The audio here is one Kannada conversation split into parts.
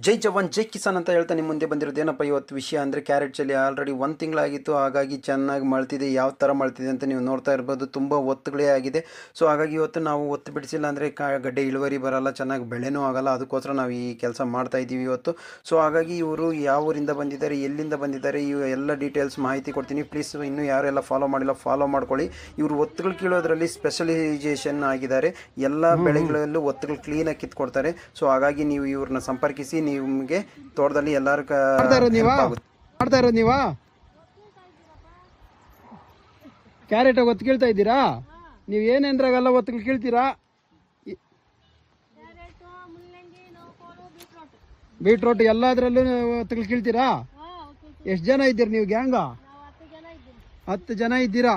ಜೈ ಜವಾನ್ ಜೈ ಕಿಸಾನ್ ಅಂತ ಹೇಳ್ತಾ ನಿಮ್ಮ ಮುಂದೆ ಬಂದಿರೋದು ಏನಪ್ಪ ಇವತ್ತು ವಿಷಯ ಅಂದರೆ ಕ್ಯಾರೆಟ್ ಚಲ್ಲಿ ಆಲ್ರೆಡಿ ಒಂದು ತಿಂಗಳಾಗಿತ್ತು. ಹಾಗಾಗಿ ಚೆನ್ನಾಗಿ ಮಳ್ತಿದೆ. ಯಾವ ಥರ ಮಳ್ತಿದೆ ಅಂತ ನೀವು ನೋಡ್ತಾ ಇರ್ಬೋದು. ತುಂಬ ಒತ್ತುಗಳೇ ಆಗಿದೆ. ಸೊ ಹಾಗಾಗಿ ಇವತ್ತು ನಾವು ಒತ್ತು ಬಿಡಿಸಿಲ್ಲ ಅಂದರೆ ಗಡ್ಡೆ ಇಳುವರಿ ಬರಲ್ಲ, ಚೆನ್ನಾಗಿ ಬೆಳೆನೂ ಆಗಲ್ಲ. ಅದಕ್ಕೋಸ್ಕರ ನಾವು ಈ ಕೆಲಸ ಮಾಡ್ತಾ ಇದ್ದೀವಿ ಇವತ್ತು. ಸೊ ಹಾಗಾಗಿ ಇವರು ಯಾವ ಊರಿಂದ ಬಂದಿದ್ದಾರೆ, ಎಲ್ಲಿಂದ ಬಂದಿದ್ದಾರೆ, ಇವು ಎಲ್ಲ ಡೀಟೇಲ್ಸ್ ಮಾಹಿತಿ ಕೊಡ್ತೀನಿ. ಪ್ಲೀಸ್ ಇನ್ನೂ ಯಾರೆಲ್ಲ ಫಾಲೋ ಮಾಡಿಲ್ಲ ಫಾಲೋ ಮಾಡ್ಕೊಳ್ಳಿ. ಇವರು ಒತ್ತುಗಳು ಕೀಳೋದ್ರಲ್ಲಿ ಸ್ಪೆಷಲೈಸೇಷನ್ ಆಗಿದ್ದಾರೆ. ಎಲ್ಲ ಬೆಳೆಗಳಲ್ಲೂ ಒತ್ತುಗಳು ಕ್ಲೀನಾಗಿ ಕಿತ್ಕೊಡ್ತಾರೆ. ಸೊ ಹಾಗಾಗಿ ನೀವು ಇವ್ರನ್ನ ಸಂಪರ್ಕಿಸಿ. ನಿಮಗೆ ತೋಟದಲ್ಲಿ ಎಲ್ಲರೂ ಮಾಡ್ತಾ ಇರೋದು ನೀವಾ ಕ್ಯಾರೆಟ್ ಒತ್ತು ಕೀಳ್ತಾ ಇದ್ದೀರಾ? ನೀವು ಏನೇನ್ರಾಗಲ್ಲ ಒತ್ತು ಕೀಳ್ತೀರಾ? ಬೀಟ್ರೋಟ್ ಎಲ್ಲದ್ರಲ್ಲೂ ಒತ್ತು ಕೀಳ್ತೀರಾ? ಎಷ್ಟು ಜನ ಇದ್ದೀರಿ ನೀವು ಗ್ಯಾಂಗ? 10 ಜನ ಇದ್ದೀರಾ.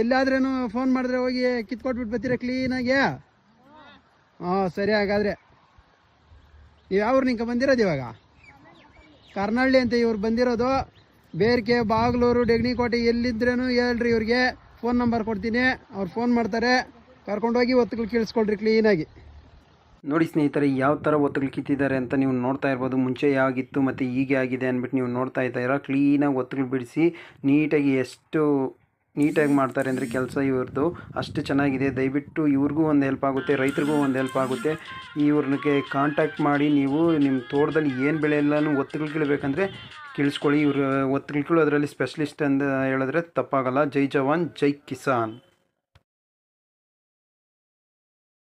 ಎಲ್ಲಾದ್ರೇನು ಫೋನ್ ಮಾಡಿದ್ರೆ ಹೋಗಿ ಕಿತ್ಕೊಟ್ಬಿಟ್ಟು ಬರ್ತೀರಾ ಕ್ಲೀನಾಗಿ? ಸರಿ. ಹಾಗಾದ್ರೆ ನೀವು ಯಾವ ನಿಂಕ ಬಂದಿರೋದು? ಇವಾಗ ಕರ್ನಳ್ಳಿ ಅಂತ ಇವ್ರು ಬಂದಿರೋದು. ಬೇರ್ಕೆ, ಬಾಗ್ಲೂರು, ಡೆಗ್ನಿಕೋಟೆ ಎಲ್ಲಿದ್ರೇನು ಹೇಳ್ರಿ, ಇವ್ರಿಗೆ ಫೋನ್ ನಂಬರ್ ಕೊಡ್ತೀನಿ. ಅವ್ರು ಫೋನ್ ಮಾಡ್ತಾರೆ. ಕರ್ಕೊಂಡೋಗಿ ಒತ್ತುಗಳು ಕೀಳಿಸ್ಕೊಳ್ರಿ ಕ್ಲೀನಾಗಿ. ನೋಡಿ ಸ್ನೇಹಿತರೆ, ಯಾವ ಥರ ಒತ್ತುಗಳು ಕಿತ್ತಿದ್ದಾರೆ ಅಂತ ನೀವು ನೋಡ್ತಾ ಇರ್ಬೋದು. ಮುಂಚೆ ಯಾವಾಗಿತ್ತು ಮತ್ತು ಹೀಗೆ ಆಗಿದೆ ಅಂದ್ಬಿಟ್ಟು ನೀವು ನೋಡ್ತಾ ಇದ್ದೀರಾ. ಕ್ಲೀನಾಗಿ ಒತ್ತುಗಳು ಬಿಡಿಸಿ ನೀಟಾಗಿ ಎಷ್ಟು ನೀಟಾಗಿ ಮಾಡ್ತಾರೆ ಅಂದರೆ ಕೆಲಸ ಇವ್ರದ್ದು ಅಷ್ಟು ಚೆನ್ನಾಗಿದೆ. ದಯವಿಟ್ಟು ಇವ್ರಿಗೂ ಒಂದು ಹೆಲ್ಪ್ ಆಗುತ್ತೆ, ರೈತರಿಗೂ ಒಂದು ಹೆಲ್ಪ್ ಆಗುತ್ತೆ. ಇವ್ರನ್ನಕ್ಕೆ ಕಾಂಟ್ಯಾಕ್ಟ್ ಮಾಡಿ ನೀವು ನಿಮ್ಮ ತೋಟದಲ್ಲಿ ಏನು ಬೆಳೆ ಎಲ್ಲನೂ ಒತ್ತುಗಳು ಕೀಳಬೇಕಂದ್ರೆ ಕೀಳಿಸ್ಕೊಳ್ಳಿ. ಇವರು ಒತ್ತುಗಳು ಕೀಳೋದ್ರಲ್ಲಿ ಸ್ಪೆಷಲಿಸ್ಟ್ ಅಂತ ಹೇಳಿದ್ರೆ ತಪ್ಪಾಗಲ್ಲ. ಜೈ ಜವಾನ್ ಜೈ ಕಿಸಾನ್.